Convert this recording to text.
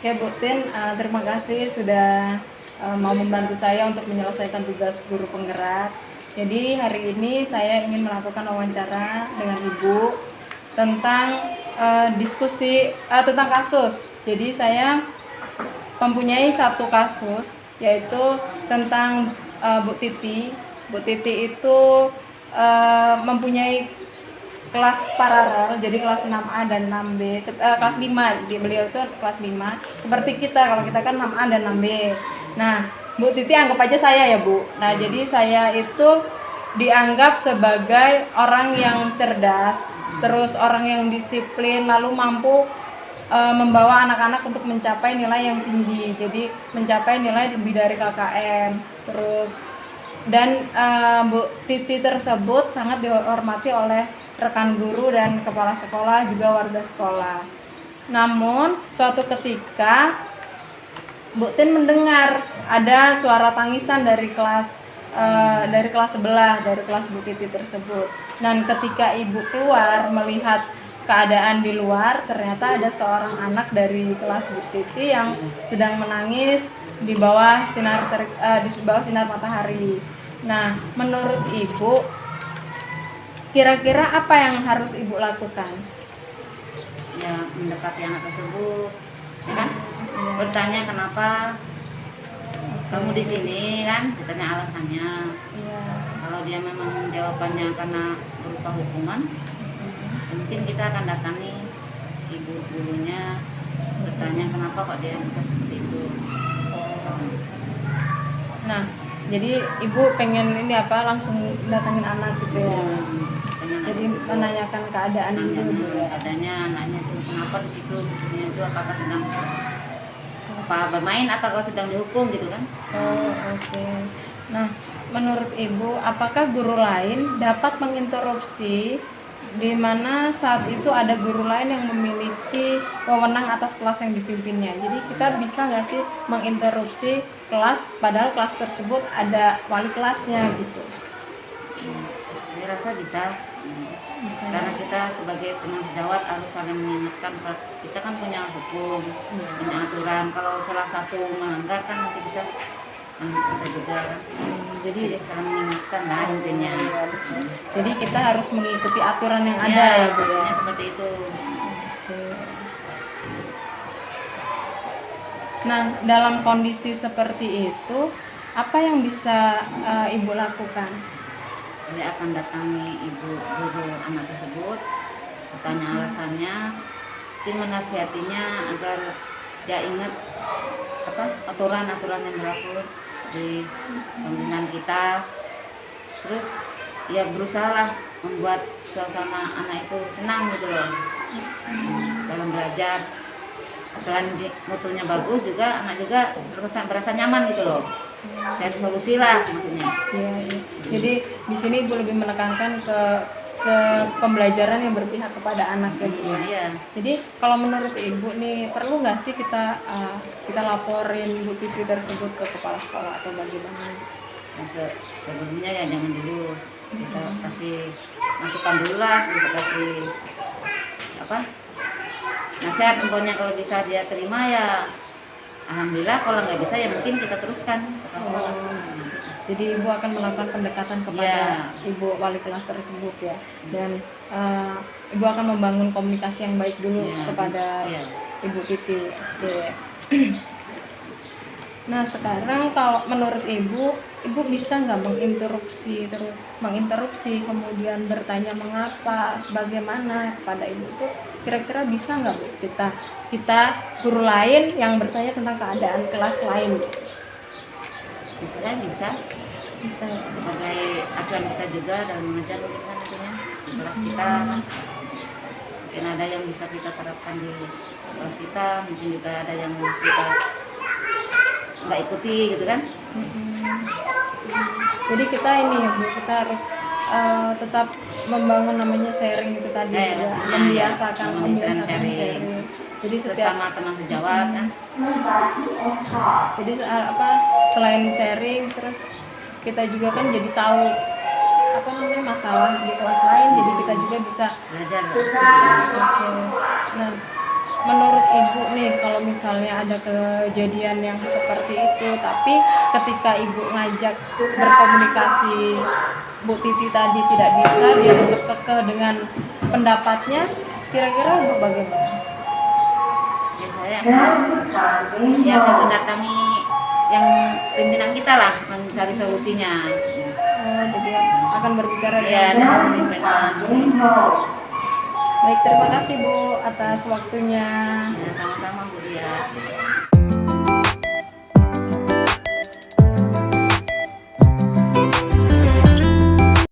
Oke Bu Tin, terima kasih sudah mau membantu saya untuk menyelesaikan tugas guru penggerak. Jadi hari ini saya ingin melakukan wawancara dengan Ibu tentang diskusi tentang kasus. Jadi saya mempunyai satu kasus yaitu tentang Bu Titi. Bu Titi itu mempunyai kelas paralel, jadi kelas 6A dan 6B, kelas 5, beliau itu kelas 5, seperti kita, kalau kita kan 6A dan 6B. Nah, Bu Titi anggap aja saya ya Bu. Nah, jadi saya itu dianggap sebagai orang yang cerdas, terus orang yang disiplin, lalu mampu membawa anak-anak untuk mencapai nilai yang tinggi, jadi mencapai nilai lebih dari KKM, terus dan Bu Titi tersebut sangat dihormati oleh rekan guru dan kepala sekolah juga warga sekolah. Namun suatu ketika Bu Tin mendengar ada suara tangisan dari kelas sebelah, dari kelas Bu Titi tersebut. Dan ketika ibu keluar melihat keadaan di luar, ternyata ada seorang anak dari kelas Bu Titi yang sedang menangis di bawah sinar matahari. Nah, menurut Ibu, kira-kira apa yang harus Ibu lakukan? Ya, mendekati anak tersebut, ya kan? Bertanya kenapa kamu di sini, kan? Bertanya alasannya. Ya. Kalau dia memang jawabannya karena berupa hukuman, mungkin kita akan datangi ibu gurunya, bertanya kenapa kok dia bisa seperti itu. Nah, jadi Ibu pengen ini apa, langsung datangin anak gitu ya? Jadi menanyakan keadaan dulu ya. Keadaannya anaknya itu kenapa di situ, khususnya itu apakah sedang bermain atau sedang dihukum gitu kan? Oh, oke. Nah, menurut Ibu, apakah guru lain dapat menginterupsi di mana saat itu ada guru lain yang memiliki wewenang atas kelas yang dipimpinnya? Jadi kita bisa nggak sih menginterupsi kelas padahal kelas tersebut ada wali kelasnya gitu? Saya rasa bisa. Karena kita sebagai teman sejawat harus saling mengingatkan. Kita kan punya hukum, punya aturan. Kalau salah satu melanggar kan nanti bisa kita juga. Jadi saling mengingatkan lah intinya. Jadi kita harus mengikuti aturan yang ada ya Bu ya. Seperti itu. Nah, dalam kondisi seperti itu, apa yang bisa Ibu lakukan? Saya akan datangi ibu guru anak tersebut, bertanya alasannya, mungkin menasihatinya agar dia ingat aturan-aturan yang berlaku di pembinaan kita. Terus ya berusaha membuat suasana anak itu senang gitu loh dalam belajar. Selain mutunya bagus juga anak juga berasa nyaman gitu loh. Cari solusi lah maksudnya. Ya, ya. Jadi di sini Ibu lebih menekankan ke pembelajaran yang berpihak kepada anak ya Bu. Iya. Jadi kalau menurut Ibu nih, perlu nggak sih kita laporin Bu Titi tersebut ke kepala sekolah atau bagaimana? Sebelumnya ya jangan dulu, kita kasih masukan dulu lah, kita kasih nasihat. Pokoknya kalau bisa dia terima ya alhamdulillah, kalau nggak bisa ya mungkin kita teruskan ke sekolah. Jadi Ibu akan melakukan pendekatan kepada Ibu wali kelas tersebut ya, dan Ibu akan membangun komunikasi yang baik dulu kepada Ibu Titi. Oke. Nah, sekarang kalau menurut Ibu bisa nggak menginterupsi kemudian bertanya mengapa, bagaimana kepada Ibu itu kira-kira bisa nggak Bu kita guru lain yang bertanya tentang keadaan kelas lain? Bisa sebagai acuan kita juga dalam mengajar mungkin kan nantinya di kelas kita kan. Mungkin ada yang bisa kita terapkan di kelas kita, mungkin juga ada yang harus kita nggak ikuti gitu kan. Jadi kita ini ya Bu, kita harus tetap membangun namanya sharing itu tadi ya, membiasakan sharing. Jadi bersama teman sejawat kan. Jadi selain sharing, terus kita juga kan jadi tahu masalah di kelas lain, jadi kita juga bisa belajar. Oke. Nah, menurut Ibu nih, kalau misalnya ada kejadian yang seperti itu, tapi ketika Ibu ngajak berkomunikasi, Bu Titi tadi tidak bisa, dia tetap kekeh dengan pendapatnya, kira-kira Ibu bagaimana? Ya saya ya akan mendatangi yang pimpinan kita lah mencari solusinya. Jadi akan berbicara Ya, dengan dengan pimpinan. Baik, terima kasih Bu atas waktunya. Ya, sama-sama Bu Ria.